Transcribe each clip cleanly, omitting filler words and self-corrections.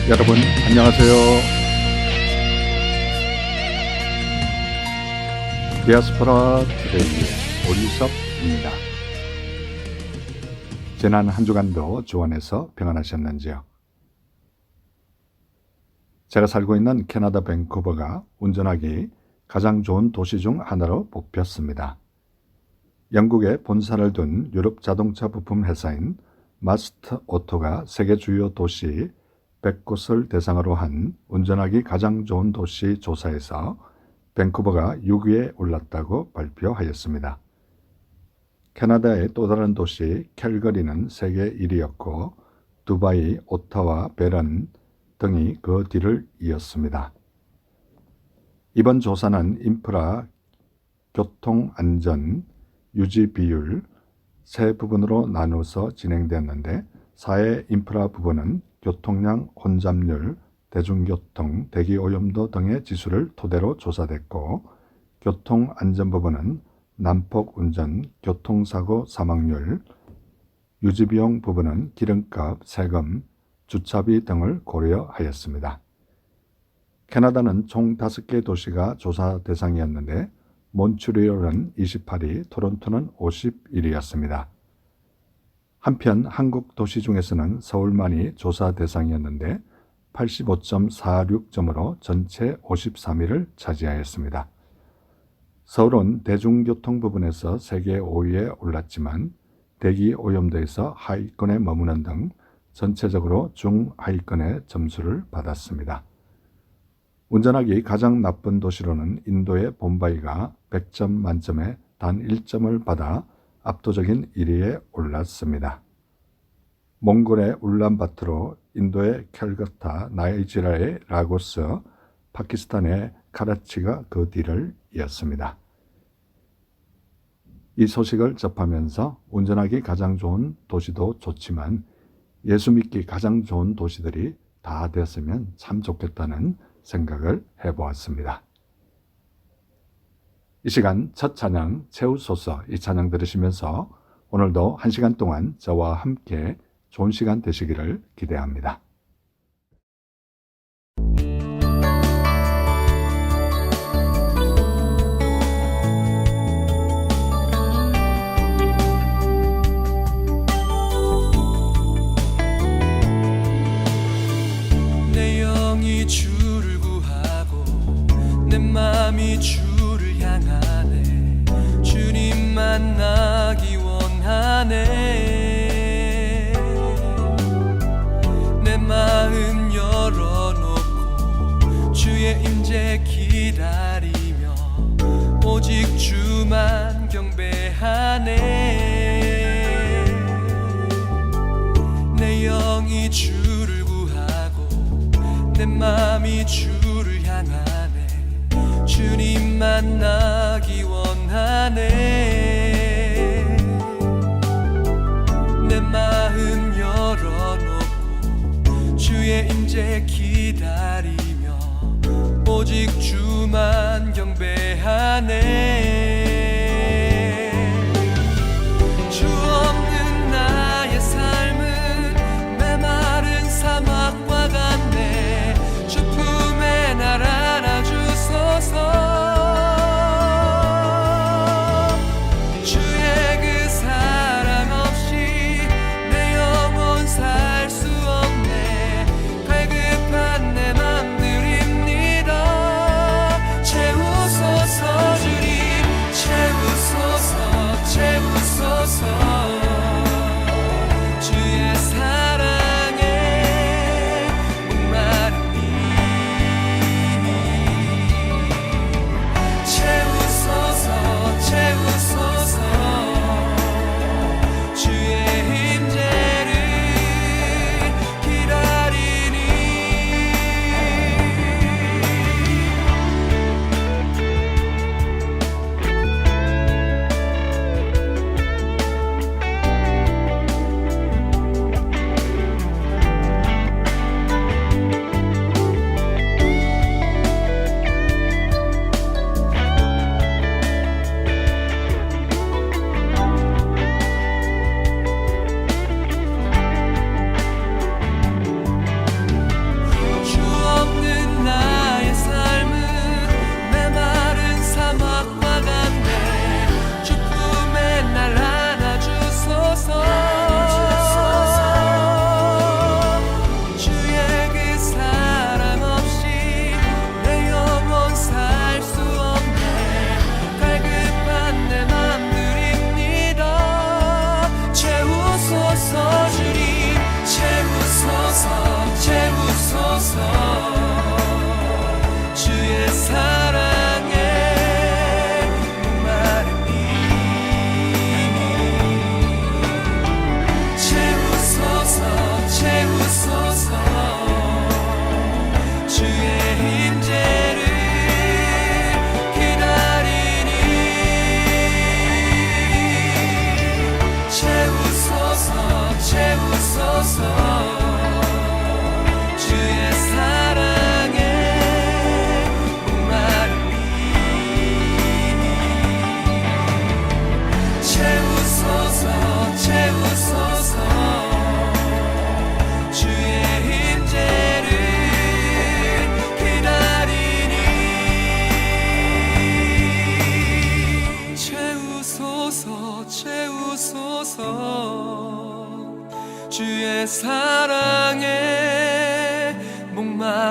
여러분 안녕하세요. 디아스포라 투데이의 오리섭입니다. 지난 한 주간도 주 안에서 평안하셨는지요? 제가 살고 있는 캐나다 밴쿠버가 운전하기 가장 좋은 도시 중 하나로 뽑혔습니다. 영국에 본사를 둔 유럽 자동차 부품 회사인 마스터 오토가 세계 주요 도시 100곳을 대상으로 한 운전하기 가장 좋은 도시 조사에서 밴쿠버가 6위에 올랐다고 발표하였습니다. 캐나다의 또 다른 도시 캘거리는 세계 1위였고 두바이, 오타와 베른 등이 그 뒤를 이었습니다. 이번 조사는 인프라, 교통 안전, 유지 비율 세 부분으로 나누어서 진행되었는데 사회 인프라 부분은 교통량, 혼잡률, 대중교통, 대기오염도 등의 지수를 토대로 조사됐고 교통 안전 부분은 난폭 운전, 교통사고 사망률, 유지비용 부분은 기름값, 세금, 주차비 등을 고려하였습니다. 캐나다는 총 5개 도시가 조사 대상이었는데 몬트리올은 28위, 토론토는 51위였습니다. 한편 한국 도시 중에서는 서울만이 조사 대상이었는데 85.46점으로 전체 53위를 차지하였습니다. 서울은 대중교통 부분에서 세계 5위에 올랐지만 대기 오염도에서 하위권에 머무는 등 전체적으로 중하위권의 점수를 받았습니다. 운전하기 가장 나쁜 도시로는 인도의 봄바이가 100점 만점에 단 1점을 받아 압도적인 1위에 올랐습니다. 몽골의 울란바토르, 인도의 캘커타, 나이지리아의 라고스, 파키스탄의 카라치가 그 뒤를 이었습니다. 이 소식을 접하면서 운전하기 가장 좋은 도시도 좋지만 예수 믿기 가장 좋은 도시들이 다 되었으면 참 좋겠다는 생각을 해보았습니다. 이 시간 첫 찬양 채우소서 이 찬양 들으시면서 오늘도 1시간 동안 저와 함께 좋은 시간 되시기를 기대합니다. 내 영이 주를 구하고 내 맘이 주를 향하네. 주님 만나기 원하네. 내 마음 열어놓고 주의 임재 기다리며 오직 주만 경배하네. 내 영이 주를 구하고 내 맘이 주를 향하네. 주님 만나기 원하네. 내 마음 열어놓고 주의 임재 기다리며 오직 주만 경배하네. 주 없는 나의 삶은 메마른 사막과 같네. 주 품에 날 안아주소서. 주의 그 사랑 없이 내 영혼 살 수 없네. 갈급한 내 맘 드립니다. 채우소서 주님.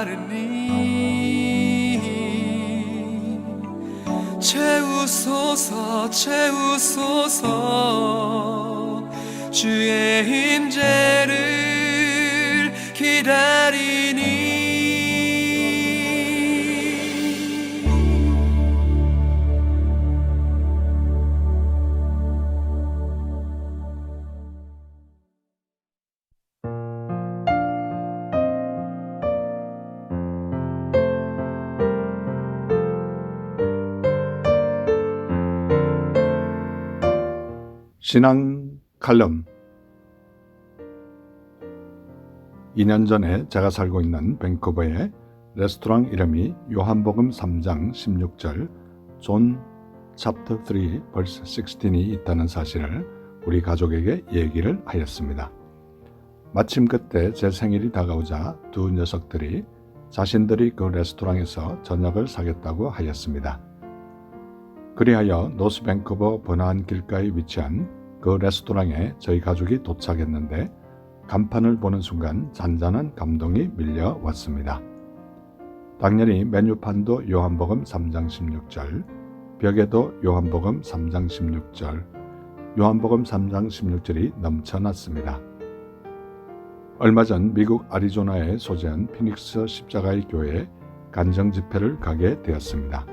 마르니 채우소서 채우소서 주의 임재를 기다리니 신앙 칼럼. 2년 전에 제가 살고 있는 밴쿠버에 레스토랑 이름이 요한복음 3장 16절 존 챕터 3 벌스 16이 있다는 사실을 우리 가족에게 얘기를 하였습니다. 마침 그때 제 생일이 다가오자 두 녀석들이 자신들이 그 레스토랑에서 저녁을 사겠다고 하였습니다. 그리하여 노스 밴쿠버 번화한 길가에 위치한 그 레스토랑에 저희 가족이 도착했는데 간판을 보는 순간 잔잔한 감동이 밀려왔습니다. 당연히 메뉴판도 요한복음 3장 16절, 벽에도 요한복음 3장 16절, 요한복음 3장 16절이 넘쳐났습니다. 얼마 전 미국 아리조나에 소재한 피닉스 십자가의 교회에 간정 집회를 가게 되었습니다.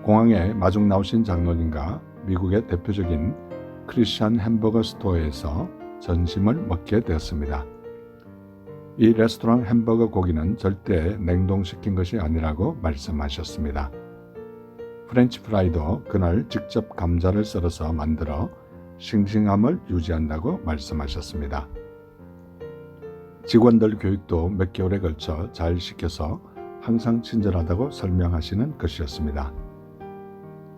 공항에 마중 나오신 장로님과 미국의 대표적인 크리스찬 햄버거 스토어에서 점심을 먹게 되었습니다. 이 레스토랑 햄버거 고기는 절대 냉동시킨 것이 아니라고 말씀하셨습니다. 프렌치 프라이도 그날 직접 감자를 썰어서 만들어 싱싱함을 유지한다고 말씀하셨습니다. 직원들 교육도 몇 개월에 걸쳐 잘 시켜서 항상 친절하다고 설명하시는 것이었습니다.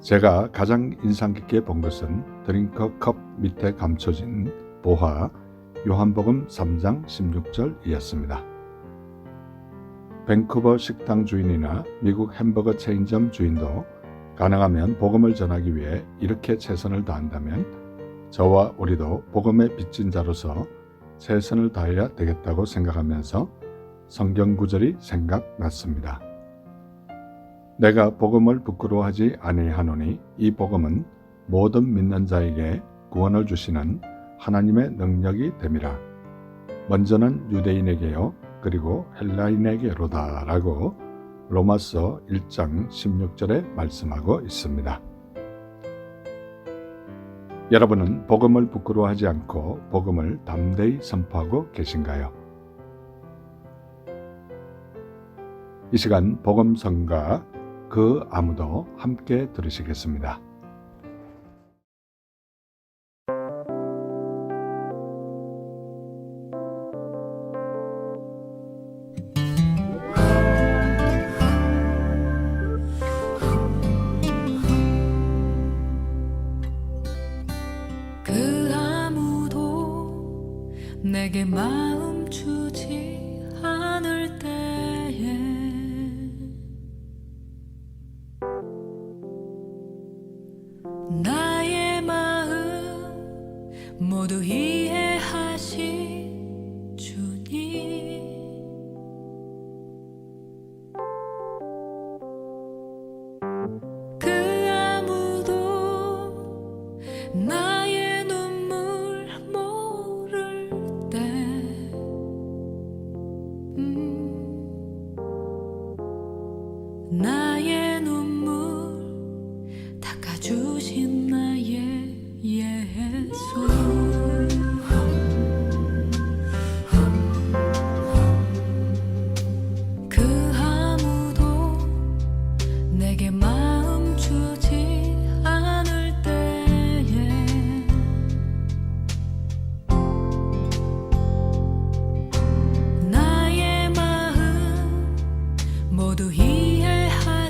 제가 가장 인상 깊게 본 것은 드링커 컵 밑에 감춰진 보화 요한복음 3장 16절이었습니다. 밴쿠버 식당 주인이나 미국 햄버거 체인점 주인도 가능하면 복음을 전하기 위해 이렇게 최선을 다한다면 저와 우리도 복음의 빚진 자로서 최선을 다해야 되겠다고 생각하면서 성경 구절이 생각났습니다. 내가 복음을 부끄러워하지 아니하노니 이 복음은 모든 믿는 자에게 구원을 주시는 하나님의 능력이 됨이라. 먼저는 유대인에게요 그리고 헬라인에게로다 라고 로마서 1장 16절에 말씀하고 있습니다. 여러분은 복음을 부끄러워하지 않고 복음을 담대히 선포하고 계신가요? 이 시간 복음성가 그 아무도 함께 들으시겠습니다. 그 아무도 내게 마음 주지 않을 때에 나의 마음 모두 이해하신 주님 그 아무도 나의 눈물 모를 때 나의 눈물 닦아주신 나의 예수 그 아무도 내게 마음 주지 않을 때에 나의 마음 모두 이해하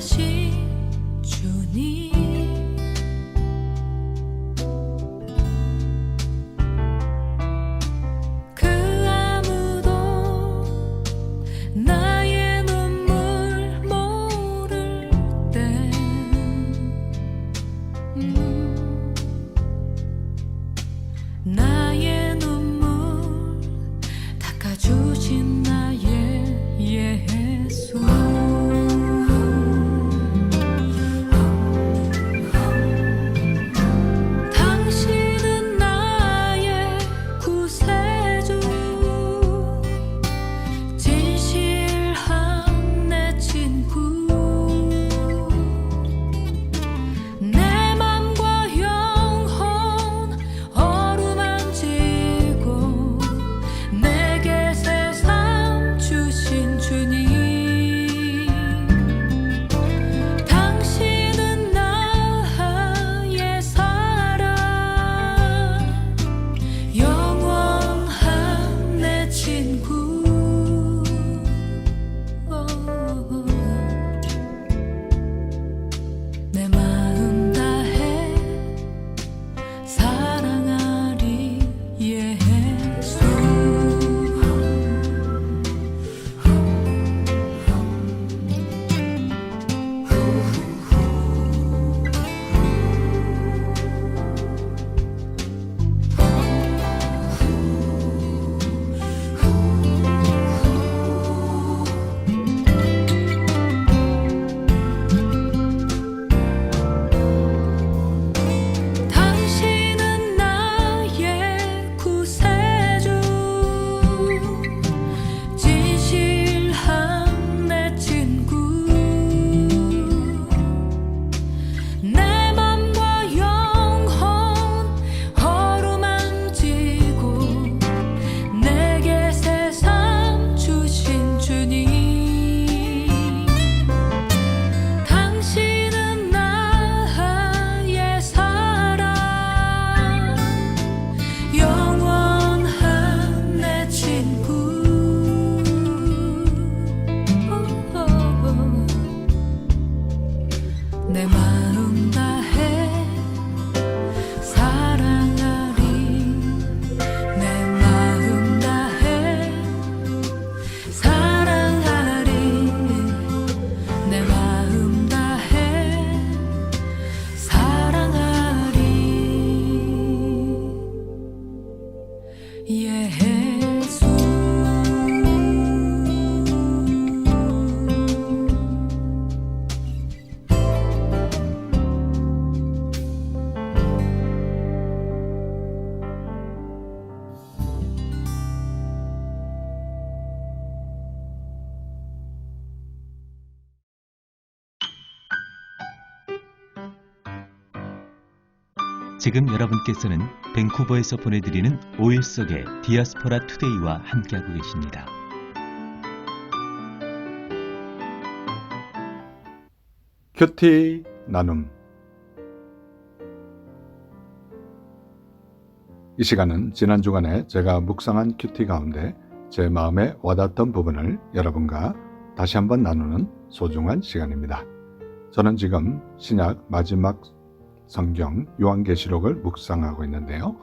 지금 여러분께서는 밴쿠버에서 보내드리는 5일 속의 디아스포라 투데이와 함께하고 계십니다. 큐티 나눔. 이 시간은 지난 주간에 제가 묵상한 큐티 가운데 제 마음에 와닿았던 부분을 여러분과 다시 한번 나누는 소중한 시간입니다. 저는 지금 신약 마지막 성경 요한계시록을 묵상하고 있는데요.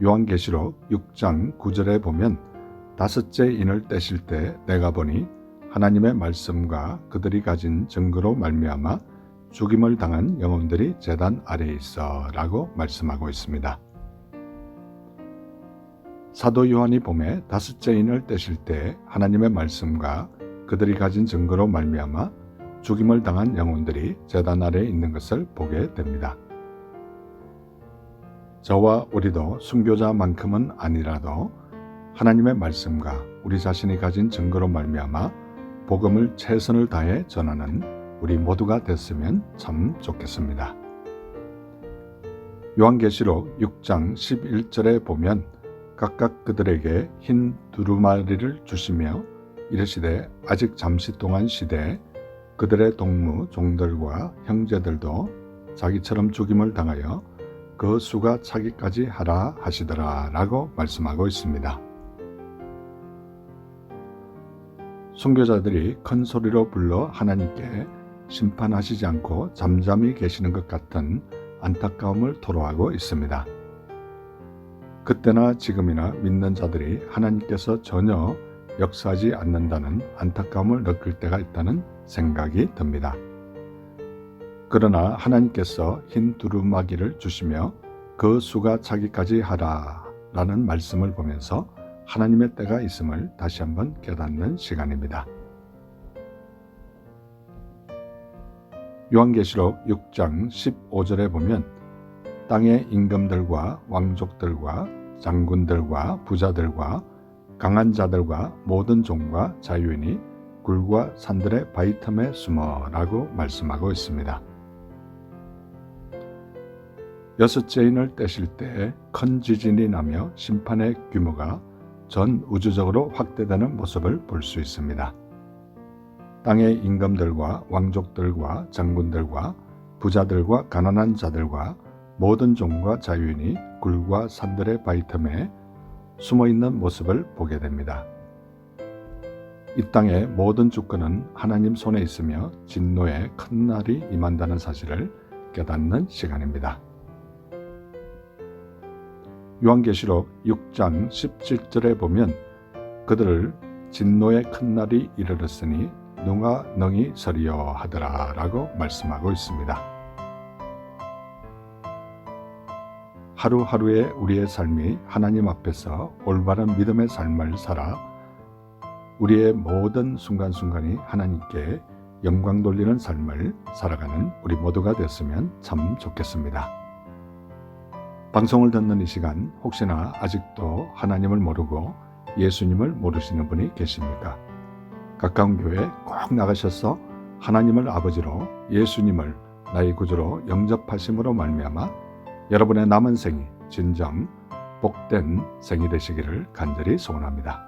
요한계시록 6장 9절에 보면 다섯째 인을 떼실 때 내가 보니 하나님의 말씀과 그들이 가진 증거로 말미암아 죽임을 당한 영혼들이 제단 아래에 있어 라고 말씀하고 있습니다. 사도 요한이 봄에 다섯째 인을 떼실 때 하나님의 말씀과 그들이 가진 증거로 말미암아 죽임을 당한 영혼들이 제단 아래에 있는 것을 보게 됩니다. 저와 우리도 순교자만큼은 아니라도 하나님의 말씀과 우리 자신이 가진 증거로 말미암아 복음을 최선을 다해 전하는 우리 모두가 됐으면 참 좋겠습니다. 요한계시록 6장 11절에 보면 각각 그들에게 흰 두루마리를 주시며 이르시되 아직 잠시 동안 쉬되 그들의 동무 종들과 형제들도 자기처럼 죽임을 당하여 그 수가 차기까지 하라 하시더라 라고 말씀하고 있습니다. 순교자들이 큰 소리로 불러 하나님께 심판하시지 않고 잠잠히 계시는 것 같은 안타까움을 토로하고 있습니다. 그때나 지금이나 믿는 자들이 하나님께서 전혀 역사하지 않는다는 안타까움을 느낄 때가 있다는 생각이 듭니다. 그러나 하나님께서 흰 두루마기를 주시며 그 수가 차기까지 하라 라는 말씀을 보면서 하나님의 때가 있음을 다시 한번 깨닫는 시간입니다. 요한계시록 6장 15절에 보면 땅의 임금들과 왕족들과 장군들과 부자들과 강한 자들과 모든 종과 자유인이 굴과 산들의 바위 틈에 숨어 라고 말씀하고 있습니다. 여섯째 인을 떼실 때 큰 지진이 나며 심판의 규모가 전 우주적으로 확대되는 모습을 볼 수 있습니다. 땅의 임금들과 왕족들과 장군들과 부자들과 가난한 자들과 모든 종과 자유인이 굴과 산들의 바위 틈에 숨어있는 모습을 보게 됩니다. 이 땅의 모든 주권은 하나님 손에 있으며 진노의 큰 날이 임한다는 사실을 깨닫는 시간입니다. 요한계시록 6장 17절에 보면 그들을 진노의 큰 날이 이르렀으니 누가 능히 서리요 하더라 라고 말씀하고 있습니다. 하루하루의 우리의 삶이 하나님 앞에서 올바른 믿음의 삶을 살아 우리의 모든 순간순간이 하나님께 영광 돌리는 삶을 살아가는 우리 모두가 됐으면 참 좋겠습니다. 방송을 듣는 이 시간 혹시나 아직도 하나님을 모르고 예수님을 모르시는 분이 계십니까? 가까운 교회에 꼭 나가셔서 하나님을 아버지로 예수님을 나의 구주로 영접하심으로 말미암아 여러분의 남은 생이 진정 복된 생이 되시기를 간절히 소원합니다.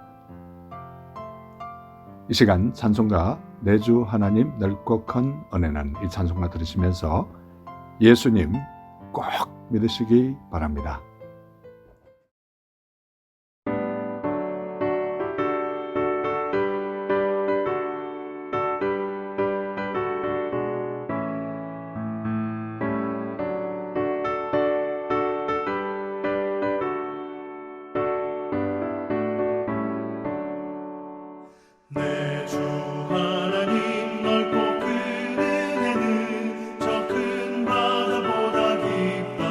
이 시간 찬송가 내 주 하나님 넓고 큰 은혜는 이 찬송가 들으시면서 예수님 꼭 믿으시기 바랍니다. 내 주 하나님 넓고 큰 은혜는 저 큰 바다보다 깊다.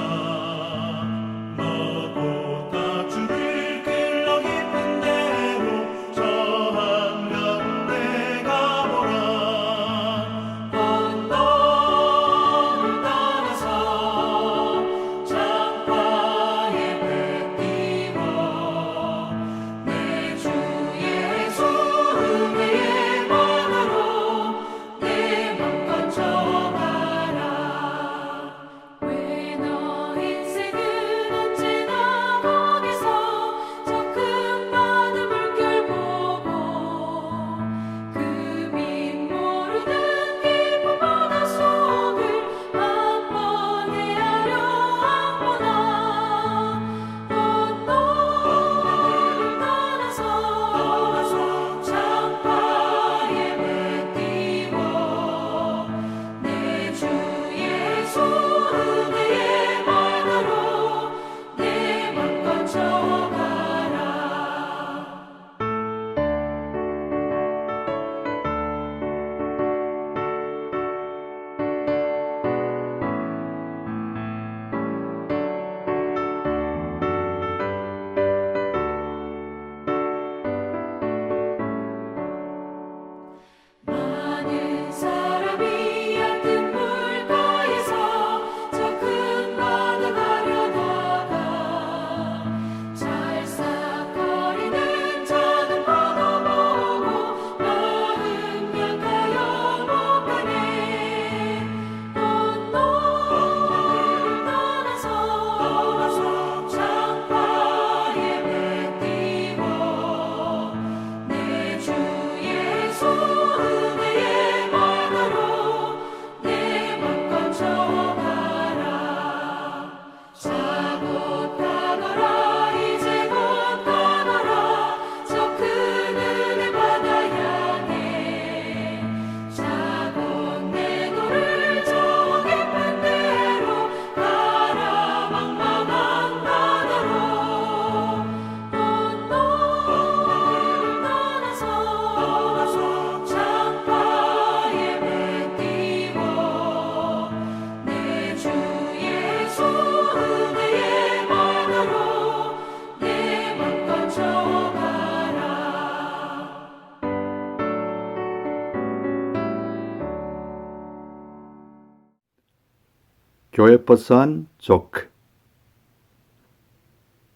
교회 버스한 조크.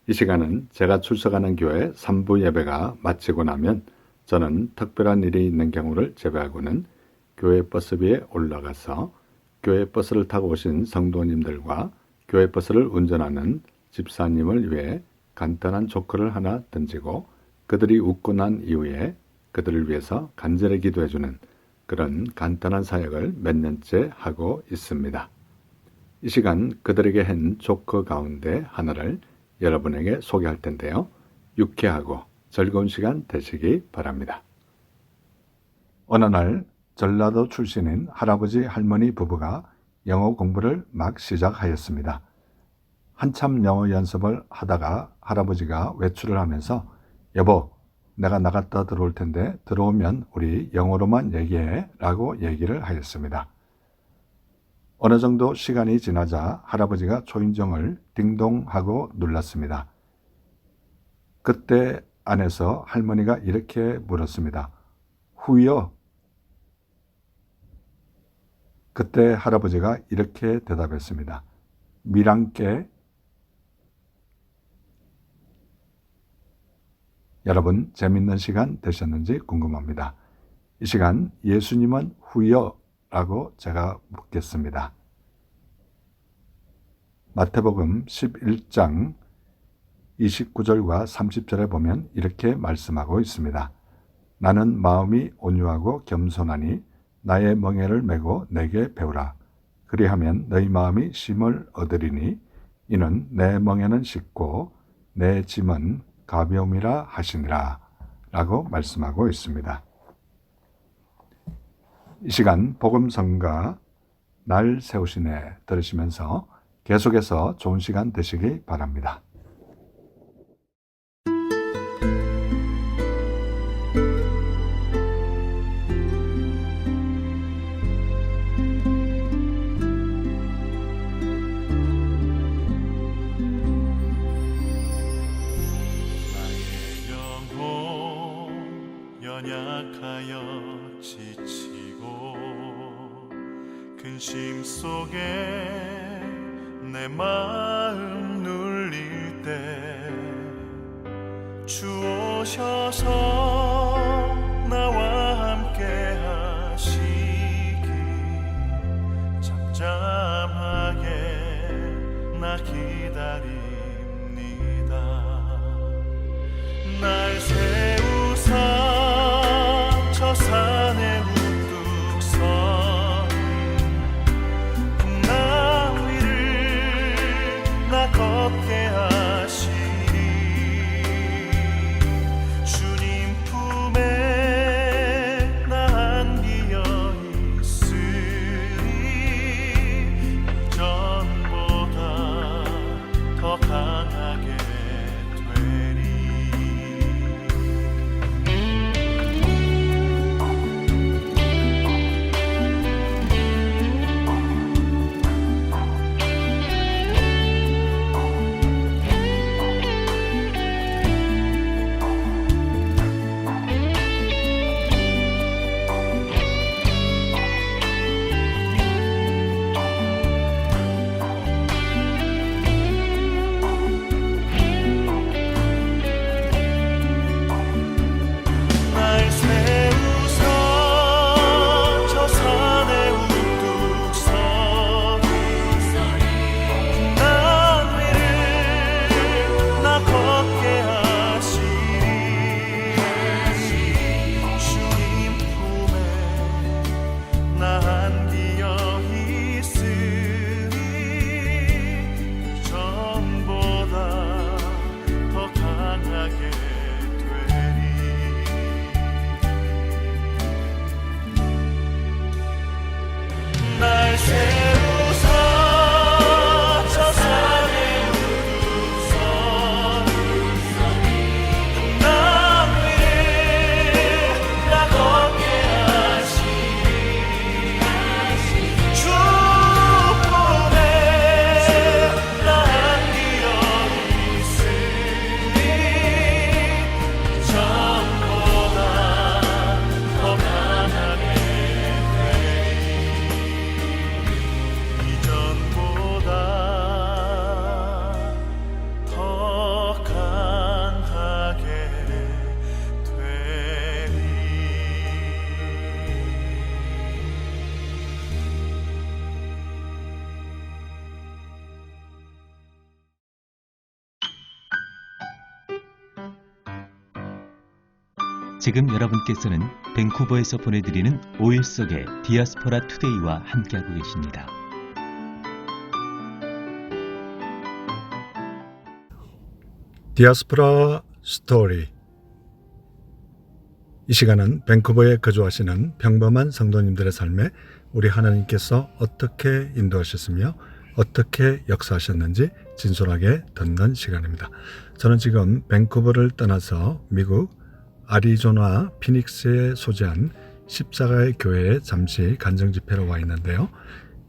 이 시간은 제가 출석하는 교회 3부 예배가 마치고 나면 저는 특별한 일이 있는 경우를 제외하고는 교회 버스비에 올라가서 교회 버스를 타고 오신 성도님들과 교회 버스를 운전하는 집사님을 위해 간단한 조크를 하나 던지고 그들이 웃고 난 이후에 그들을 위해서 간절히 기도해주는 그런 간단한 사역을 몇 년째 하고 있습니다. 이 시간 그들에게 한 조크 가운데 하나를 여러분에게 소개할 텐데요. 유쾌하고 즐거운 시간 되시기 바랍니다. 어느 날 전라도 출신인 할아버지 할머니 부부가 영어 공부를 막 시작하였습니다. 한참 영어 연습을 하다가 할아버지가 외출을 하면서 여보, 내가 나갔다 들어올 텐데 들어오면 우리 영어로만 얘기해 라고 얘기를 하였습니다. 어느 정도 시간이 지나자 할아버지가 초인종을 딩동하고 눌렀습니다. 그때 안에서 할머니가 이렇게 물었습니다. 후요? 그때 할아버지가 이렇게 대답했습니다. 미랑께. 여러분 재밌는 시간 되셨는지 궁금합니다. 이 시간 예수님은 후요? 라고 제가 묻겠습니다. 마태복음 11장 29절과 30절에 보면 이렇게 말씀하고 있습니다. 나는 마음이 온유하고 겸손하니 나의 멍에를 메고 내게 배우라. 그리하면 너희 마음이 쉼을 얻으리니 이는 내 멍에는 쉽고 내 짐은 가벼움이라 하시니라 라고 말씀하고 있습니다. 이 시간 복음성가 날 세우시네 들으시면서 계속해서 좋은 시간 되시기 바랍니다. 나의 영혼 연약하여 지치고 근심 속에 내 마음 눌릴 때 주 오셔서 나와 함께 하시기 잠잠하게 나 기다립니다. 날 세우사 저 산에 우뚝 서리 나 위를 나 걷게 하시리 주님 품에 나 안기어 있으리 이전보다 더 강하게 되리 지금 여러분께서는 밴쿠버에서 보내드리는 5일 속의 디아스포라 투데이와 함께하고 계십니다. 디아스포라 스토리. 이 시간은 밴쿠버에 거주하시는 평범한 성도님들의 삶에 우리 하나님께서 어떻게 인도하셨으며 어떻게 역사하셨는지 진솔하게 듣는 시간입니다. 저는 지금 밴쿠버를 떠나서 미국 아리조나 피닉스에 소재한 십자가의 교회에 잠시 간증 집회로 와 있는데요.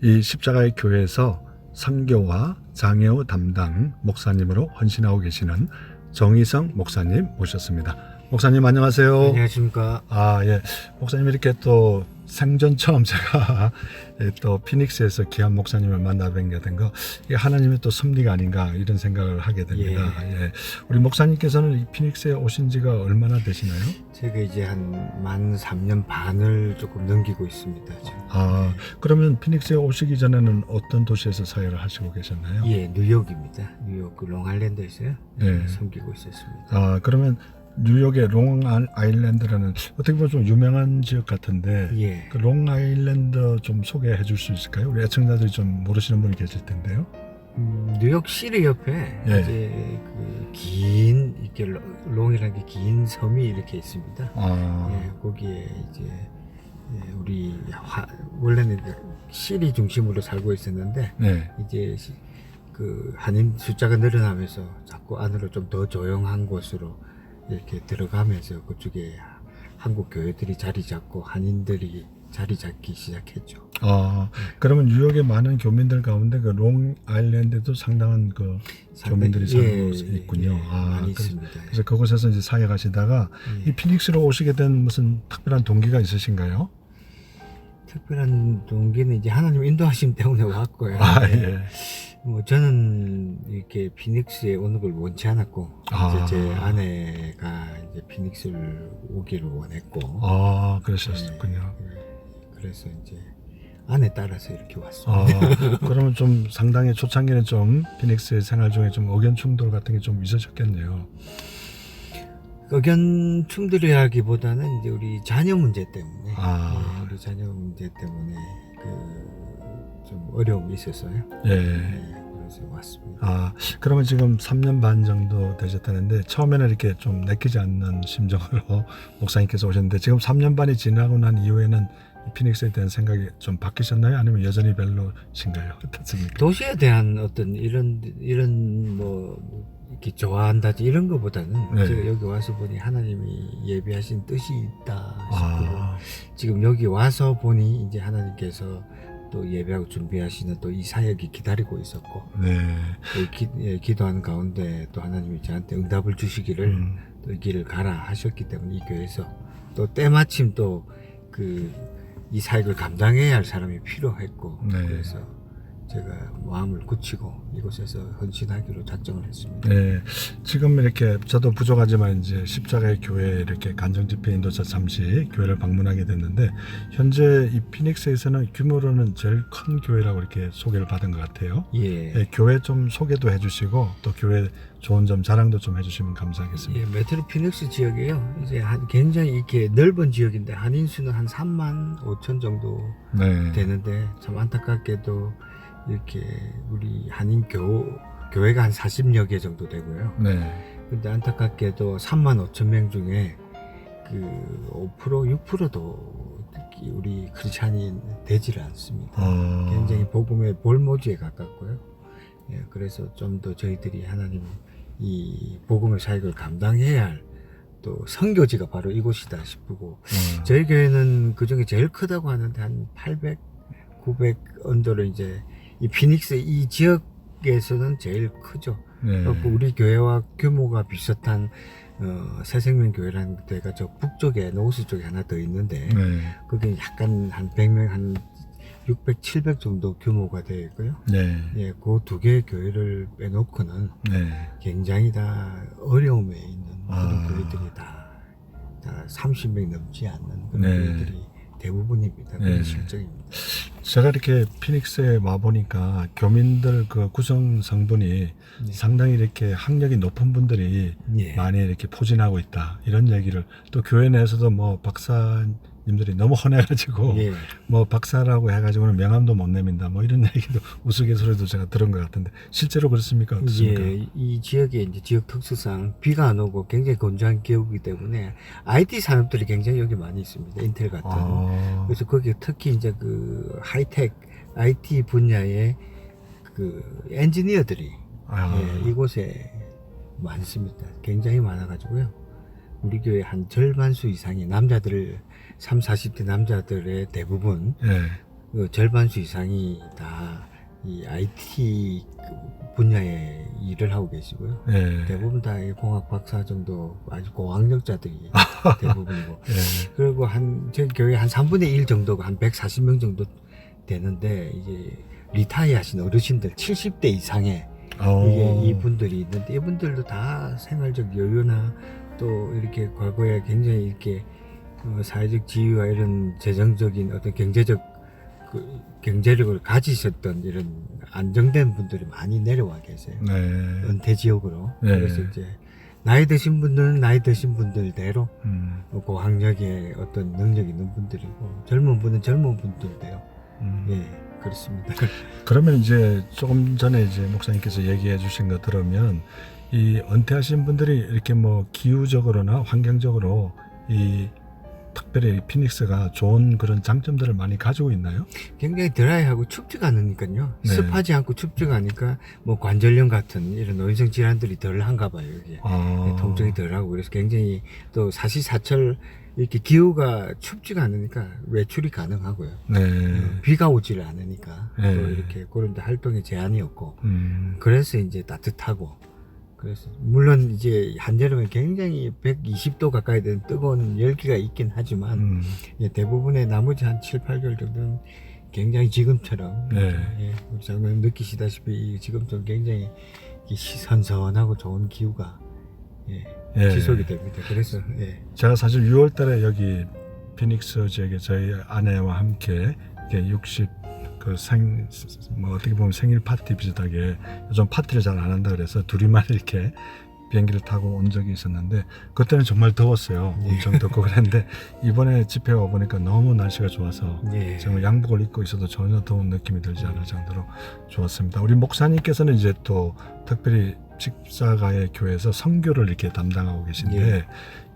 이 십자가의 교회에서 선교와 장애우 담당 목사님으로 헌신하고 계시는 정희성 목사님 모셨습니다. 목사님 안녕하세요. 안녕하십니까. 예. 목사님 이렇게 또 생전 처음 제가 또 피닉스에서 귀한 목사님을 만나 뵙게 된 거, 이게 하나님의 또 섭리가 아닌가 이런 생각을 하게 됩니다. 예. 우리 목사님께서는 이 피닉스에 오신 지가 얼마나 되시나요? 제가 이제 만 3년 반을 조금 넘기고 있습니다. 지금. 그러면 피닉스에 오시기 전에는 어떤 도시에서 사역을 하시고 계셨나요? 예, 뉴욕입니다. 뉴욕 롱아일랜드에서요. 예. 섬기고 있었습니다. 그러면 뉴욕의 롱아일랜드라는 어떻게 보면 좀 유명한 지역 같은데, 예. 그 롱아일랜드 좀 소개해 줄 수 있을까요? 우리 애청자들이 좀 모르시는 분이 계실 텐데요. 뉴욕 시리 옆에 예. 이제 그 긴 이렇게 롱이라는 게 긴 섬이 이렇게 있습니다. 예, 거기에 이제 우리 원래는 시리 중심으로 살고 있었는데 네. 이제 그 한인 숫자가 늘어나면서 자꾸 안으로 좀 더 조용한 곳으로 이렇게 들어가면서 그쪽에 한국 교회들이 자리 잡고 한인들이 자리 잡기 시작했죠. 그러면 뉴욕의 많은 교민들 가운데 그 롱아일랜드도 상당한 그 교민들이 살고 있군요. 많이 있습니다. 그래서 그곳에서 이제 사역하시다가 이 피닉스로 오시게 된 무슨 특별한 동기가 있으신가요? 특별한 동기는 이제 하나님 인도하심 때문에 왔고요. 예. 뭐 저는 이렇게 피닉스에 오는 걸 원치 않았고 이제 제 아내가 이제 피닉스를 오기를 원했고 그러셨군요. 그래서 이제 아내 따라서 이렇게 왔습니다. 그러면 좀 상당히 초창기는 좀 피닉스의 생활 중에 좀 의견 충돌 같은 게 좀 있으셨겠네요. 의견 충돌이라기보다는 이제 우리 자녀 문제 때문에 우리 자녀 문제 때문에 좀 어려움이 있었어요. 그래서 왔습니다. 그러면 지금 3년 반 정도 되셨다는데 처음에는 이렇게 좀 내키지 않는 심정으로 목사님께서 오셨는데 지금 3년 반이 지나고 난 이후에는 이 피닉스에 대한 생각이 좀 바뀌셨나요? 아니면 여전히 별로신가요? 어떻습니까? 도시에 대한 어떤 이런 뭐 이렇게 좋아한다지 이런 거보다는 제가 여기 와서 보니 하나님이 예비하신 뜻이 있다 싶고 지금 여기 와서 보니 이제 하나님께서 또 예배하고 준비하시는 또 이 사역이 기다리고 있었고 또 기도하는 가운데 또 하나님이 저한테 응답을 주시기를 또 이 길을 가라 하셨기 때문에 이 교회에서 또 때마침 또 이 사역을 감당해야 할 사람이 필요했고 그래서 제가 마음을 굳히고 이곳에서 헌신하기로 작정을 했습니다. 지금 이렇게 저도 부족하지만 이제 십자가의 교회에 이렇게 간증 집회 인도자 잠시 교회를 방문하게 됐는데 현재 이 피닉스에서는 규모로는 제일 큰 교회라고 이렇게 소개를 받은 것 같아요. 교회 좀 소개도 해주시고 또 교회 좋은 점 자랑도 좀 해주시면 감사하겠습니다. 메트로 피닉스 지역이에요. 이제 굉장히 이렇게 넓은 지역인데 한인 수는 한 3만 5천 정도 되는데 참 안타깝게도 이렇게 우리 한인 교회가 한 40여 개 정도 되고요. 근데 안타깝게도 3만 5천 명 중에 그 5% 6%도 우리 크리스찬이 되지를 않습니다. 굉장히 복음의 볼모지에 가깝고요. 그래서 좀 더 저희들이 하나님 이 복음의 사역을 감당해야 할 또 선교지가 바로 이곳이다 싶고 저희 교회는 그 중에 제일 크다고 하는데 한 800, 900 언더로 이제 이 피닉스 이 지역에서는 제일 크죠. 그리고 우리 교회와 규모가 비슷한 새생명교회라는 데가 저 북쪽에 노스 쪽에 하나 더 있는데 거기 약간 한 100명 한 600, 700 정도 규모가 되어 있고요. 그 두 개의 교회를 빼놓고는 굉장히 다 어려움에 있는 그런 교회들이 다 30명 넘지 않는 그런 교회들이 대부분입니다. 그게 실정입니다. 제가 이렇게 피닉스에 와 보니까 교민들 그 구성 성분이 상당히 이렇게 학력이 높은 분들이 예. 많이 이렇게 포진하고 있다 이런 얘기를 또 교회 내에서도 뭐 박사님들이 너무 헌해가지고 예. 뭐 박사라고 해가지고는 명함도 못 내민다 뭐 이런 얘기도 우스갯소리도 제가 들은 것 같은데 실제로 그렇습니까? 어떻습니까? 예, 이 지역의 이제 지역 특수상 비가 안 오고 굉장히 건조한 지역이기 때문에 IT 산업들이 굉장히 여기 많이 있습니다. 인텔 같은. 그래서 거기 특히 이제 그 하이텍 IT 분야의 그 엔지니어들이 예, 이곳에 많습니다. 굉장히 많아가지고요. 우리 교회 한 절반수 이상의 남자들 30, 40대 남자들의 대부분 예. 그 절반수 이상이 다 이 IT 분야에 일을 하고 계시고요. 예. 대부분 다 공학 박사 정도 아주 고학력자들이 대부분이고. 예. 그리고 저희 교회 한 3분의 1 정도가 한 140명 정도 되는데 이제 리타이 하신 어르신들 70대 이상의 이게 이분들이 있는데 이분들도 다 생활적 여유나 또 이렇게 과거에 굉장히 이렇게 사회적 지위와 이런 재정적인 어떤 경제력을 가지셨던 이런 안정된 분들이 많이 내려와 계세요. 네. 은퇴 지역으로. 네. 그래서 이제 나이 드신 분들은 나이 드신 분들대로 고학력의 어떤 능력 있는 분들이고 젊은 분은 젊은 분들대로 예, 그렇습니다. 그러면 이제 조금 전에 이제 목사님께서 얘기해 주신 거 들으면 이 은퇴하신 분들이 이렇게 뭐 기후적으로나 환경적으로 이 특별히 피닉스가 좋은 그런 장점들을 많이 가지고 있나요? 굉장히 드라이하고 춥지가 않으니까요. 네. 습하지 않고 춥지가 않으니까 뭐 관절염 같은 이런 노인성 질환들이 덜 한가 봐요. 여기에. 통증이 덜하고 그래서 굉장히 또 사시사철 이렇게 기후가 춥지가 않으니까 외출이 가능하고요. 네. 비가 오지를 않으니까 네. 또 이렇게 그런 데 활동에 제한이 없고 그래서 이제 따뜻하고 그래서 물론 이제 한여름에 굉장히 120도 가까이 되는 뜨거운 열기가 있긴 하지만 예, 대부분의 나머지 한 7, 8개월 정도는 굉장히 지금처럼 네. 예, 우리 장로님 느끼시다시피 지금처럼 굉장히 선선하고 좋은 기후가 예, 예. 지속이 됩니다. 그래서 예. 제가 사실 6월 달에 여기 피닉스 지역에 저희 아내와 함께 이렇게 60뭐 어떻게 보면 생일 파티 비슷하게 요즘 파티를 잘 안 한다 그래서 둘이만 이렇게 비행기를 타고 온 적이 있었는데 그때는 정말 더웠어요. 예. 엄청 덥고 그랬는데 이번에 집회 와 보니까 너무 날씨가 좋아서 예. 정말 양복을 입고 있어도 전혀 더운 느낌이 들지 않을 정도로 좋았습니다. 우리 목사님께서는 이제 또 특별히 십자가의 교회에서 선교를 이렇게 담당하고 계신데 예.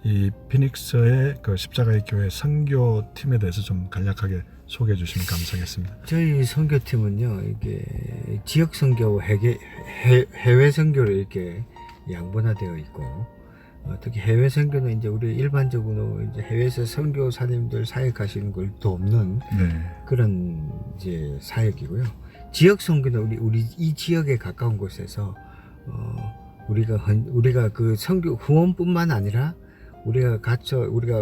이 피닉스의 그 십자가의 교회 선교 팀에 대해서 좀 간략하게 소개해 주시면 감사하겠습니다. 저희 선교팀은요, 이게 지역 선교, 해외 선교를 이렇게 양분화되어 있고, 특히 해외 선교는 이제 우리 일반적으로 이제 해외에서 선교사님들 사역하시는 걸 돕는 네. 그런 이제 사역이고요. 지역 선교는 우리 이 지역에 가까운 곳에서 우리가 그 선교 후원뿐만 아니라 우리가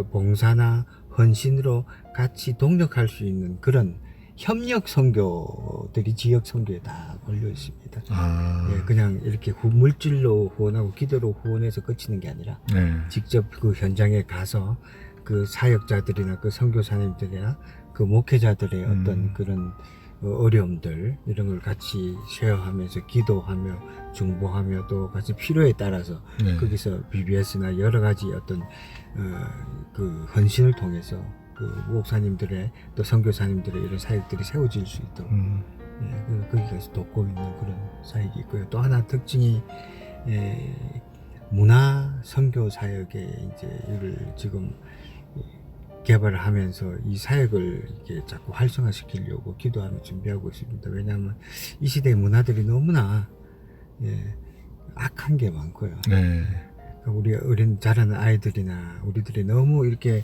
봉사나 헌신으로 같이 동력할 수 있는 그런 협력 선교들이 지역 선교에 다 걸려 있습니다. 예, 그냥 이렇게 물질로 후원하고 기도로 후원해서 그치는 게 아니라 네. 직접 그 현장에 가서 그 사역자들이나 그 선교사님들이나 그 목회자들의 어떤 그런 어려움들 이런 걸 같이 쉐어하면서 기도하며 중보하며 또 같이 필요에 따라서 네. 거기서 BBS나 여러 가지 어떤 그 헌신을 통해서 그 목사님들의 또 선교사님들의 이런 사역들이 세워질 수 있도록 예, 거기까지 돕고 있는 그런 사역이 있고요. 또 하나 특징이 문화 선교 사역에 이제 이를 지금 개발을 하면서 이 사역을 이렇게 자꾸 활성화시키려고 기도하며 준비하고 있습니다. 왜냐하면 이 시대의 문화들이 너무나 악한 게 많고요. 네. 우리 자라는 아이들이나 우리들이 너무 이렇게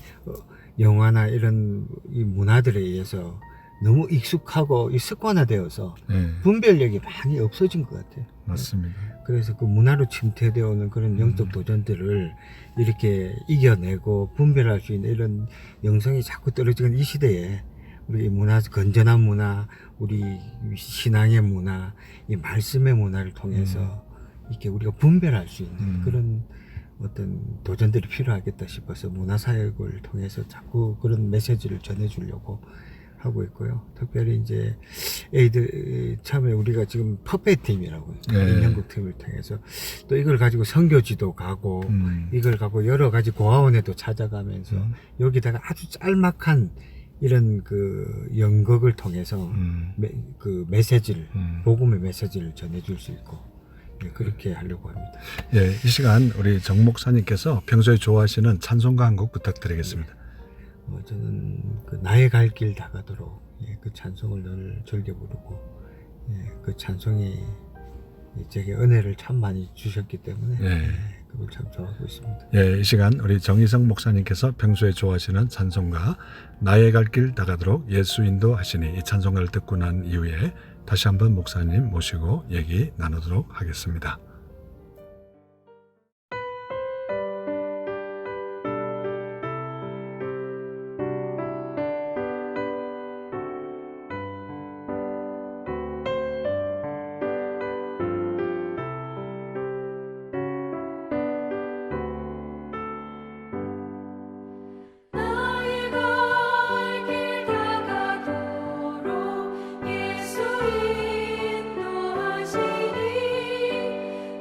영화나 이런 이 문화들에 의해서 너무 익숙하고 습관화되어서 네. 분별력이 많이 없어진 것 같아요. 맞습니다. 그래서 그 문화로 침투되어 오는 그런 영적 도전들을 이렇게 이겨내고 분별할 수 있는 이런 영성이 자꾸 떨어지는 이 시대에 우리 문화, 건전한 문화, 우리 신앙의 문화, 이 말씀의 문화를 통해서 이렇게 우리가 분별할 수 있는 그런 어떤 도전들이 필요하겠다 싶어서 문화사역을 통해서 자꾸 그런 메시지를 전해주려고 하고 있고요. 특별히 이제 애들 처음에 우리가 지금 퍼펫 팀이라고 네. 인형극 팀을 통해서 또 이걸 가지고 선교지도 가고 이걸 가고 여러 가지 고아원에도 찾아가면서 여기다가 아주 짤막한 이런 그 연극을 통해서 그 메시지를 복음의 메시지를 전해줄 수 있고 예, 그렇게 하려고 합니다. 예, 이 시간 우리 정 목사님께서 평소에 좋아하시는 찬송가 한 곡 부탁드리겠습니다. 저는 그 나의 갈 길 다가도록 예, 그 찬송을 늘 즐겨 부르고 예, 그 찬송이 제게 은혜를 참 많이 주셨기 때문에 예. 예, 그걸 참 좋아하고 있습니다. 예, 이 시간 우리 정희성 목사님께서 평소에 좋아하시는 찬송가 나의 갈 길 다가도록 예수 인도하시니 이 찬송가를 듣고 난 이후에 다시 한번 목사님 모시고 얘기 나누도록 하겠습니다. 나의 갈 길 다가도록 예수 인도하시니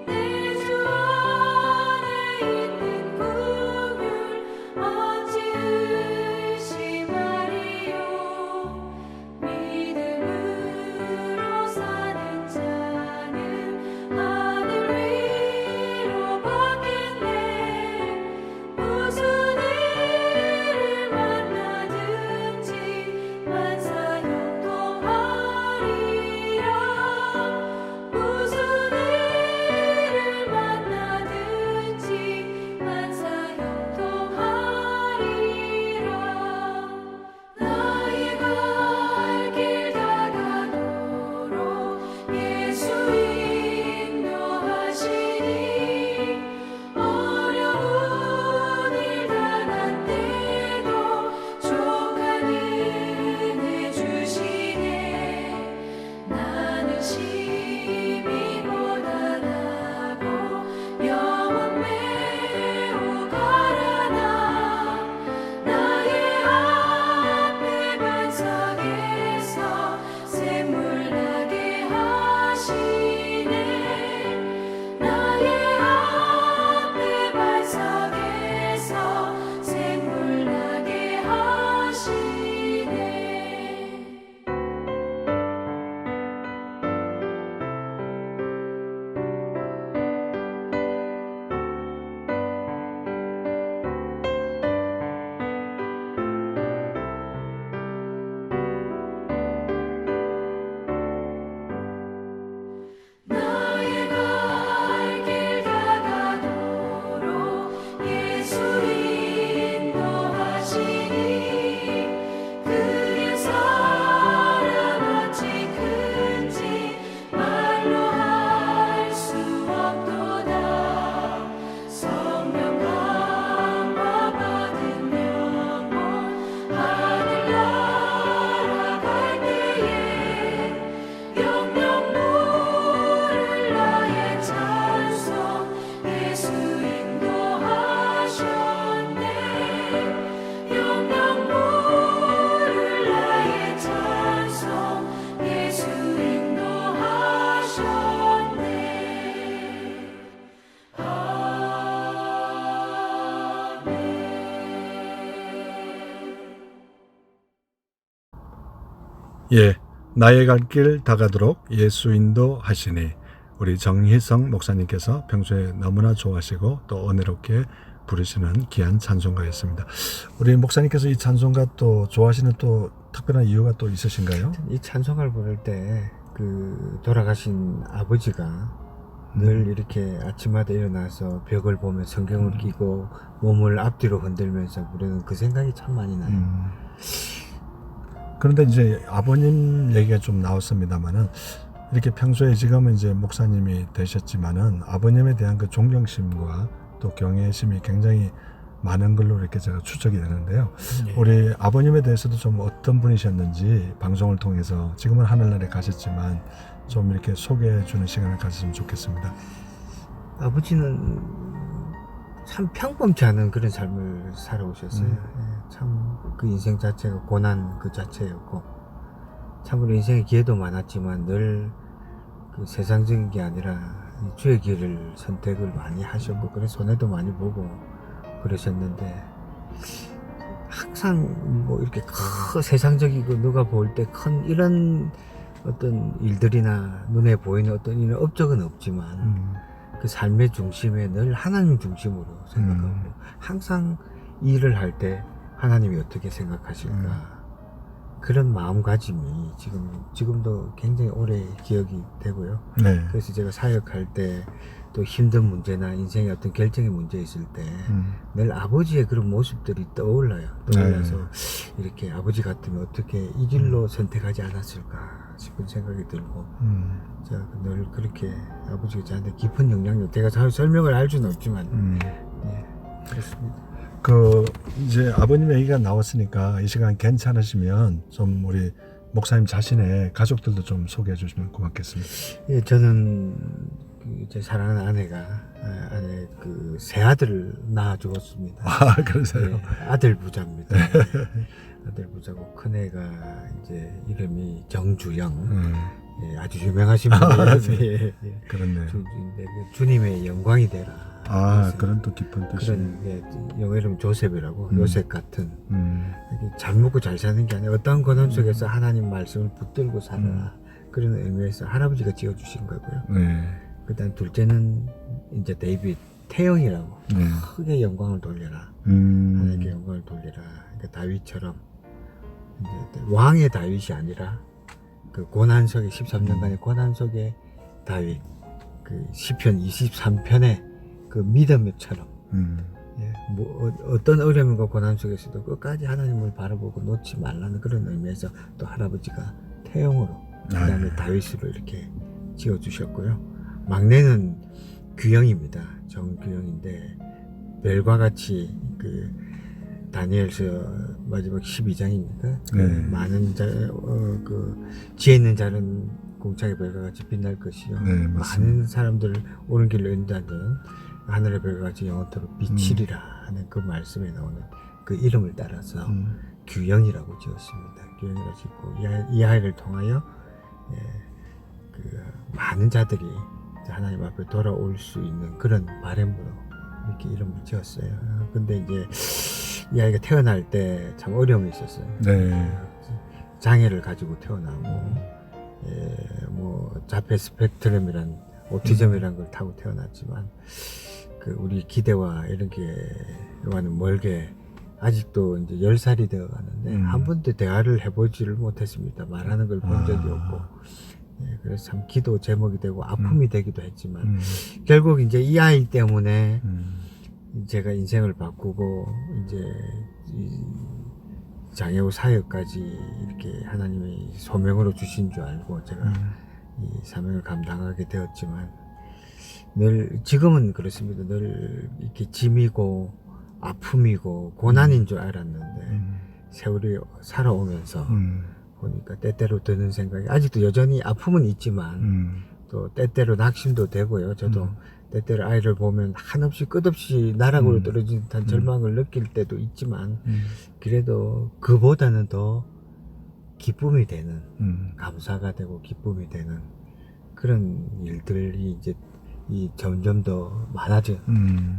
내 주 안에 있는 긍휼 어찌 의심하리요 믿음으로 사는 자는 하늘 위로 받겠네 무슨 일을 만나든지 만사 형통하리라 무슨 일을 만나든지 만사 형통하리라 나의 갈 길 다가도록 예수 인도하시니 어려운 일 당한 때도 족한 은혜 주시네 나는 심히 고단하고 영혼 매우 가라나 나의 앞에 반석에서 샘물 나게 하시네 나의 앞에 반석에서 샘물 나게 하시네 나의 갈 길 다가도록 예수 인도하시니 그의 사랑 어찌 큰지 말로 할 수 없도다 성령 강화 받은 영혼 하늘나라 갈 때에 영영 물을 나의 찬송 예수 인도하셨네 영영 물을 나의 찬송 예수 인도하셨네 예, 나의 갈 길 다가도록 예수 인도하시니 우리 정희성 목사님께서 평소에 너무나 좋아하시고 또 은혜롭게 부르시는 귀한 찬송가였습니다. 우리 목사님께서 이 찬송가 또 좋아하시는 또 특별한 이유가 또 있으신가요? 이 찬송가를 부를 때 그 돌아가신 아버지가 늘 이렇게 아침마다 일어나서 벽을 보며 성경을 끼고 몸을 앞뒤로 흔들면서 부르는 그 생각이 참 많이 나요. 그런데 이제 아버님 얘기가 좀 나왔습니다만은 이렇게 평소에 지금은 이제 목사님이 되셨지만은 아버님에 대한 그 존경심과 또 경외심이 굉장히 많은 걸로 이렇게 제가 추적이 되는데요. 우리 아버님에 대해서도 좀 어떤 분이셨는지 방송을 통해서 지금은 하늘나라에 가셨지만 좀 이렇게 소개해 주는 시간을 가졌으면 좋겠습니다. 아버지는 참 평범치 않은 그런 삶을 살아오셨어요. 참 그 인생 자체가 고난 그 자체였고 참으로 인생에 기회도 많았지만 늘 그 세상적인 게 아니라 주의 길을 선택을 많이 하셨고, 그래서 손해도 많이 보고 그러셨는데, 항상 뭐 이렇게 큰 세상적이고 누가 볼 때 큰 이런 어떤 일들이나 눈에 보이는 어떤 이런 업적은 없지만 그 삶의 중심에 늘 하나님 중심으로 생각하고, 항상 일을 할 때 하나님이 어떻게 생각하실까, 그런 마음가짐이 지금도 굉장히 오래 기억이 되고요. 네. 그래서 제가 사역할 때 또 힘든 문제나 인생의 어떤 결정의 문제 있을 때 늘 아버지의 그런 모습들이 떠올라요. 떠올라서 이렇게 아버지 같으면 어떻게 이 길로 선택하지 않았을까 싶은 생각이 들고, 제가 늘 그렇게 아버지가 저한테 깊은 영향력, 제가 잘 설명을 할 수는 없지만 네, 그렇습니다. 그 이제 아버님 얘기가 나왔으니까 이 시간 괜찮으시면 좀 우리 목사님 자신의 가족들도 좀 소개해 주시면 고맙겠습니다. 예, 저는 제 사랑하는 아내 그 세 아들을 낳아 주었습니다. 아, 그러세요? 예, 아들 부자입니다. 아들 부자고, 큰애가 이제 이름이 정주영. 예, 아주 유명하신 분이에요. 예, 예. 그렇네요. 주님의 영광이 되라. 아, 그래서 그런 또 깊은 뜻이. 그런, 예, 영어 이름 조셉이라고, 요셉 같은. 이렇게 잘 먹고 잘 사는 게 아니라 어떤 고난 속에서 하나님 말씀을 붙들고 살아라. 그런 의미에서 할아버지가 지어주신 거고요. 네. 그 다음 둘째는 이제 데이빗, 태영이라고. 네. 크게 영광을 돌려라. 하나님께 영광을 돌려라. 그러니까 다윗처럼 이제 왕의 다윗이 아니라 그 고난 속에 13년간의 고난 속에 다윗, 그 시편 23편의 그 믿음처럼 예, 뭐 어떤 어려움과 고난 속에서도 끝까지 하나님을 바라보고 놓지 말라는 그런 의미에서 또 할아버지가 태영으로, 그다음에 다윗으로 이렇게 지어주셨고요. 막내는 규영입니다. 정규영인데 별과 같이 그 다니엘서 마지막 12장입니까? 네. 많은 그 지혜 있는 자는 공창의 별과 같이 빛날 것이요. 네, 맞습니다. 많은 사람들을 옳은 길로 인도하는 하늘의 별과 같이 영원토록 비치리라 하는 그 말씀에 나오는 그 이름을 따라서 규영이라고 지었습니다. 규영이라고 짓고 이 아이를 통하여 예, 그 많은 자들이 하나님 앞에 돌아올 수 있는 그런 바람으로 이렇게 이름을 지었어요. 근데 이제 이 아이가 태어날 때 참 어려움이 있었어요. 네. 장애를 가지고 태어나고, 예, 뭐 자폐 스펙트럼이란 오티즘이란 걸 타고 태어났지만, 그 우리 기대와 이런 게와는 멀게 아직도 이제 10살이 되어 가는데 한 번도 대화를 해보지를 못했습니다. 말하는 걸 본 적이 없고. 예, 그래서 참 기도 제목이 되고 아픔이 되기도 했지만 결국 이제 이 아이 때문에 제가 인생을 바꾸고 이제 이 장애우 사역까지 이렇게 하나님이 소명으로 주신 줄 알고 제가 이 사명을 감당하게 되었지만, 늘 지금은 그렇습니다. 늘 이렇게 짐이고 아픔이고 고난인 줄 알았는데 세월이 살아오면서 보니까 때때로 드는 생각이, 아직도 여전히 아픔은 있지만 또 때때로 낙심도 되고요. 저도 때때로 아이를 보면 한없이 끝없이 나락으로 떨어진 듯한 절망을 느낄 때도 있지만 그래도 그보다는 더 기쁨이 되는, 감사가 되고 기쁨이 되는 그런 일들이 이제 점점 더 많아져.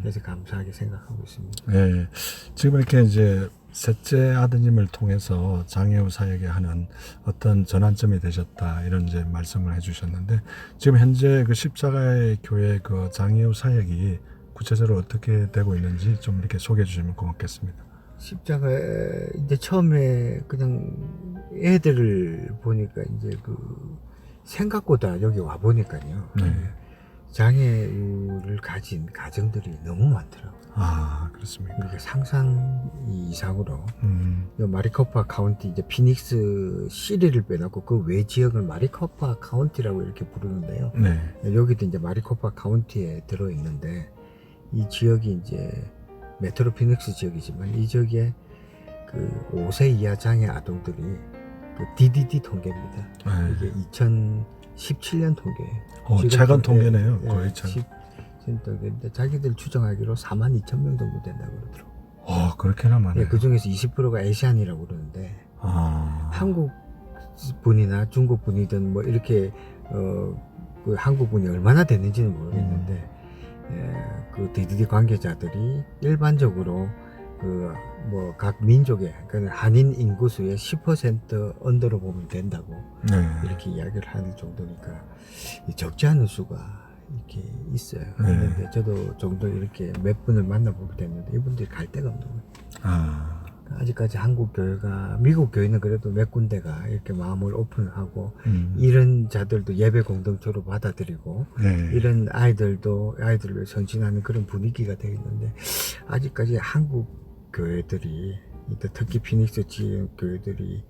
그래서 감사하게 생각하고 있습니다. 네. 지금 이렇게 이제 셋째 아드님을 통해서 장애우 사역에 하는 어떤 전환점이 되셨다, 이런 이제 말씀을 해주셨는데, 지금 현재 그 십자가의 교회 그 장애우 사역이 구체적으로 어떻게 되고 있는지 좀 이렇게 소개해 주시면 고맙겠습니다. 십자가 이제 처음에 그냥 애들을 보니까 이제 그 생각보다 여기 와 보니까요. 네. 장애우를 가진 가정들이 너무 많더라고요. 아, 그렇습니까? 우리가 상상 이상으로 마리코파 카운티, 이제 피닉스 시리를 빼놓고 그 외 지역을 마리코파 카운티라고 이렇게 부르는데요. 네. 여기도 이제 마리코파 카운티에 들어 있는데, 이 지역이 이제 메트로 피닉스 지역이지만 이 지역에 그 5세 이하 장애 아동들이 그 DDD 통계입니다. 네. 이게 2017년 통계예요. 최근 통계네요. 거의 참. 통계인데 자기들 추정하기로 42,000명 정도 된다고 그러더라고요. 그렇게나 많아요. 그 중에서 20%가 아시안이라고 그러는데, 아. 한국 분이나 중국 분이든 뭐 이렇게 그 한국 분이 얼마나 되는지는 모르겠는데 그 DDD 관계자들이 일반적으로 그 뭐 각 민족의 그 한인 인구수의 10% 언더로 보면 된다고 네. 이렇게 이야기를 하는 정도니까 적지 않은 수가 이렇게 있어요. 네. 그런데 저도 정도 이렇게 몇 분을 만나보게 됐는데 이분들이 갈 데가 없는 거예요. 아, 아직까지 한국 교회가, 미국 교회는 그래도 몇 군데가 이렇게 마음을 오픈하고 이런 자들도 예배 공동체로 받아들이고 네. 이런 아이들도 아이들을 위해 전진하는 그런 분위기가 되어 있는데 아직까지 한국 교회들이 특히 피닉스 지역 교회들이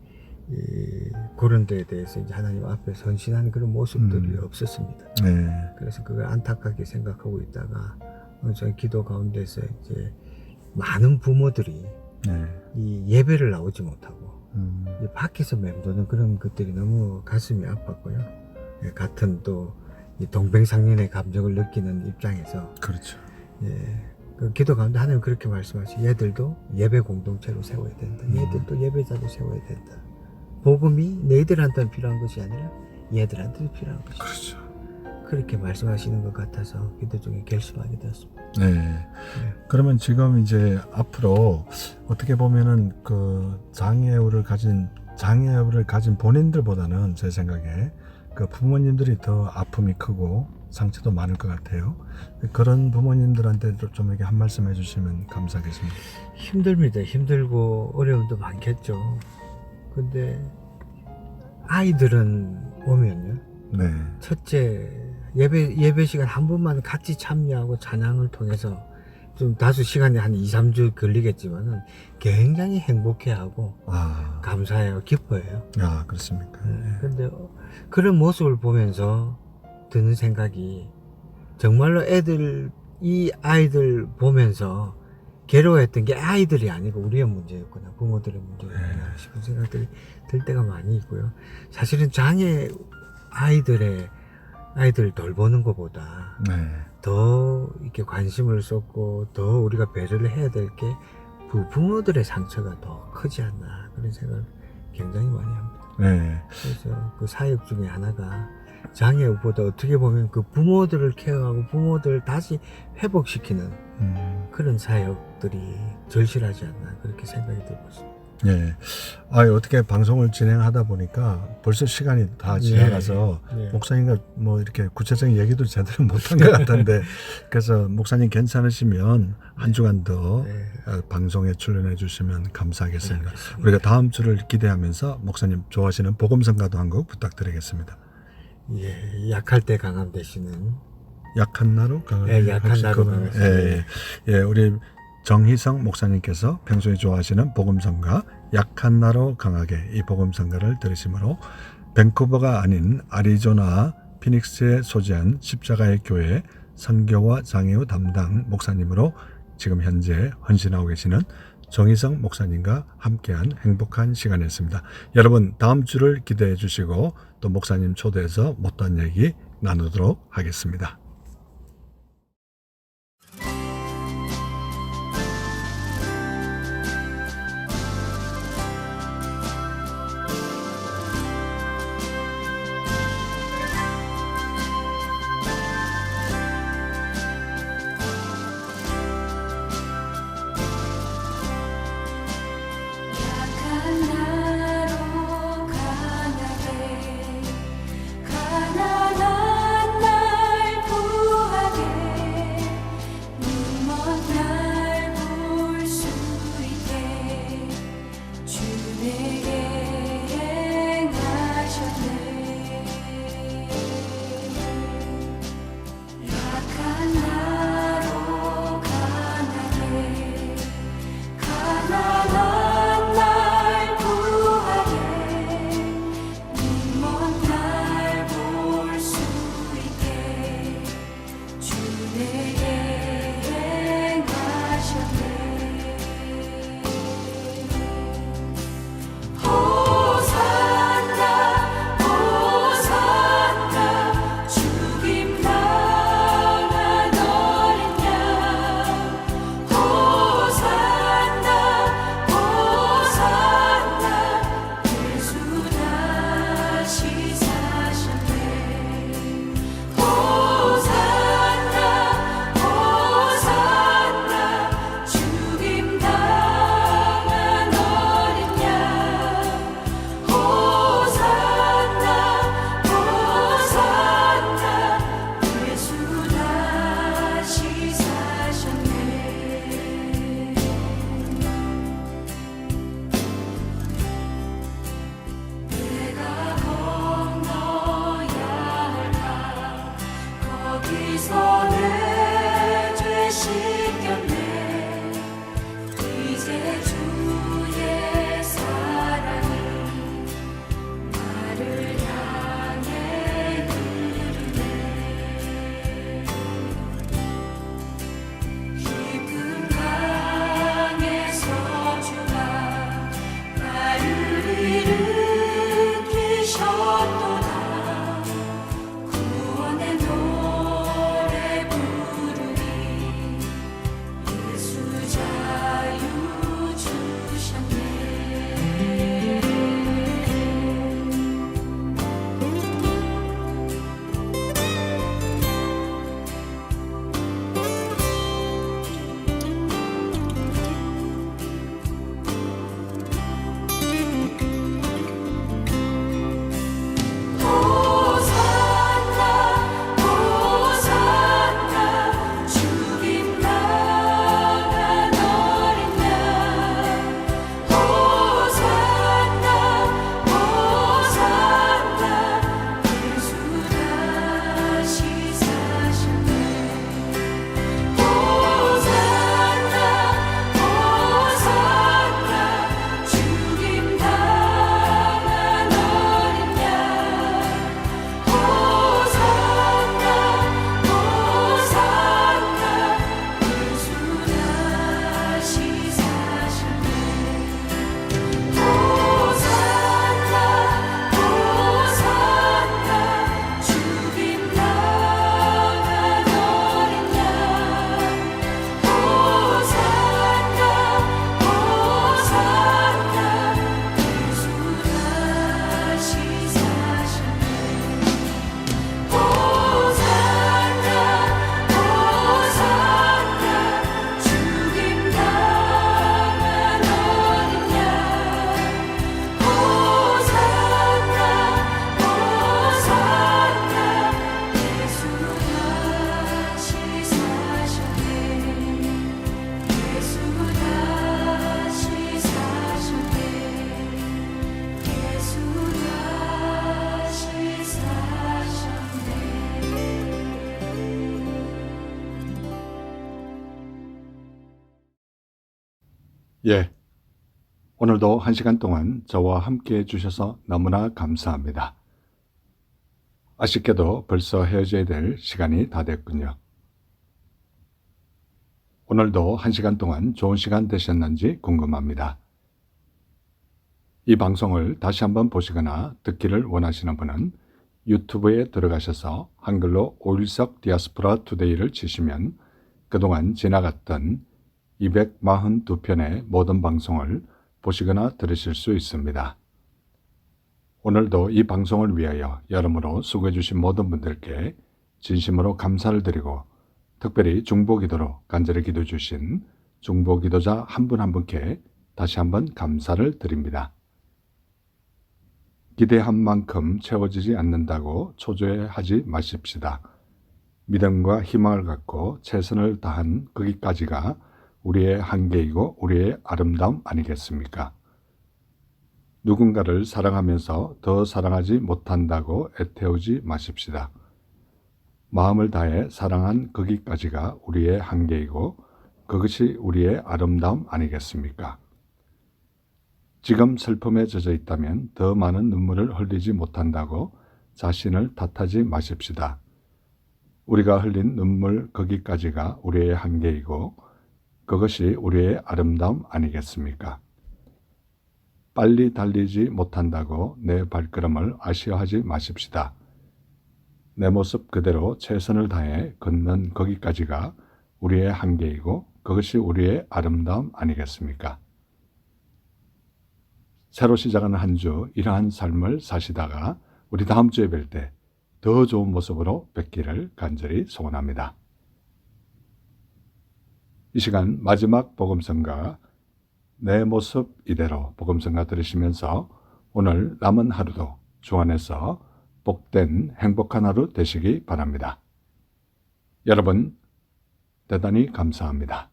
그런 데에 대해서 이제 하나님 앞에 전진하는 그런 모습들이 없었습니다. 네. 그래서 그걸 안타깝게 생각하고 있다가 저희 기도 가운데서 이제 많은 부모들이 네. 이 예배를 나오지 못하고 이 밖에서 맴도는 그런 것들이 너무 가슴이 아팠고요. 같은 또 이 동병상련의 감정을 느끼는 입장에서 그렇죠. 그 기도 가운데 하나님 그렇게 말씀하시 얘들도 예배 공동체로 세워야 된다. 얘들도 예배자로 세워야 된다. 복음이 너희들한테는 필요한 것이 아니라 얘들한테도 필요한 것이다. 그렇죠. 그렇게 말씀하시는 것 같아서 기도 중에 결심하게 되었습니다. 네. 그러면 지금 이제 앞으로 어떻게 보면은 그 장애우를 가진 본인들보다는 제 생각에 그 부모님들이 더 아픔이 크고 상처도 많을 것 같아요. 그런 부모님들한테도 좀 이렇게 한 말씀 해주시면 감사하겠습니다. 힘듭니다. 힘들고 어려움도 많겠죠. 근데 아이들은 오면요. 네. 첫째 예배 시간 한 번만 같이 참여하고 찬양을 통해서 좀 다수 시간이 한 2-3주 걸리겠지만은 굉장히 행복해하고 아, 감사해요. 기뻐해요. 아, 그렇습니까? 근데 그런 모습을 보면서 드는 생각이 정말로 이 아이들 보면서 괴로워했던 게 아이들이 아니고 우리의 문제였구나, 부모들의 문제였구나 싶은 생각들이 들 때가 많이 있고요. 사실은 장애 아이들 돌보는 것보다 네. 더 이렇게 관심을 쏟고 더 우리가 배려를 해야 될 게 부모들의 상처가 더 크지 않나 그런 생각을 굉장히 많이 합니다. 네. 그래서 그 사역 중에 하나가 장애우보다 어떻게 보면 그 부모들을 케어하고 부모들을 다시 회복시키는 그런 사역들이 절실하지 않나 그렇게 생각이 들고 있습니다. 예. 아, 어떻게 방송을 진행하다 보니까 벌써 시간이 다 지나가서 목사님과 뭐 이렇게 구체적인 얘기도 제대로 못한 것 같은데 그래서 목사님 괜찮으시면 한 주간 더 방송에 출연해 주시면 감사하겠습니다. 우리가 다음 주를 기대하면서 목사님 좋아하시는 복음성가도 한 곡 부탁드리겠습니다. 예, 약할 때 강함 되시는 약한 나로 강하게 약한 나로 강하게 우리 정희성 목사님께서 평소에 좋아하시는 복음성가 약한 나로 강하게 이 복음성가를 들으심으로 밴쿠버가 아닌 아리조나 피닉스에 소재한 십자가의 교회 선교와 장애우 담당 목사님으로 지금 현재 헌신하고 계시는 정희성 목사님과 함께한 행복한 시간이었습니다. 여러분 다음 주를 기대해 주시고 또 목사님 초대해서 못다한 얘기 나누도록 하겠습니다. 약한 나로 강하게 가난한 날 예, 오늘도 1시간 동안 저와 함께 해주셔서 너무나 감사합니다. 아쉽게도 벌써 헤어져야 될 시간이 다 됐군요. 오늘도 1시간 동안 좋은 시간 되셨는지 궁금합니다. 이 방송을 다시 한번 보시거나 듣기를 원하시는 분은 유튜브에 들어가셔서 한글로 오일석 디아스포라 투데이를 치시면 그동안 지나갔던 242편의 모든 방송을 보시거나 들으실 수 있습니다. 오늘도 이 방송을 위하여 여러모로 수고해 주신 모든 분들께 진심으로 감사를 드리고 특별히 중보기도로 간절히 기도해 주신 중보기도자 한 분 한 분께 다시 한번 감사를 드립니다. 기대한 만큼 채워지지 않는다고 초조해하지 마십시다. 믿음과 희망을 갖고 최선을 다한 거기까지가 우리의 한계이고 우리의 아름다움 아니겠습니까? 누군가를 사랑하면서 더 사랑하지 못한다고 애태우지 마십시다. 마음을 다해 사랑한 거기까지가 우리의 한계이고 그것이 우리의 아름다움 아니겠습니까? 지금 슬픔에 젖어 있다면 더 많은 눈물을 흘리지 못한다고 자신을 탓하지 마십시다. 우리가 흘린 눈물 거기까지가 우리의 한계이고 그것이 우리의 아름다움 아니겠습니까? 빨리 달리지 못한다고 내 발걸음을 아쉬워하지 마십시다. 내 모습 그대로 최선을 다해 걷는 거기까지가 우리의 한계이고 그것이 우리의 아름다움 아니겠습니까? 새로 시작하는 한 주 이러한 삶을 사시다가 우리 다음 주에 뵐 때 더 좋은 모습으로 뵙기를 간절히 소원합니다. 이 시간 마지막 복음성가 내 모습 이대로 복음성가 들으시면서 오늘 남은 하루도 주 안에서 복된 행복한 하루 되시기 바랍니다. 여러분 대단히 감사합니다.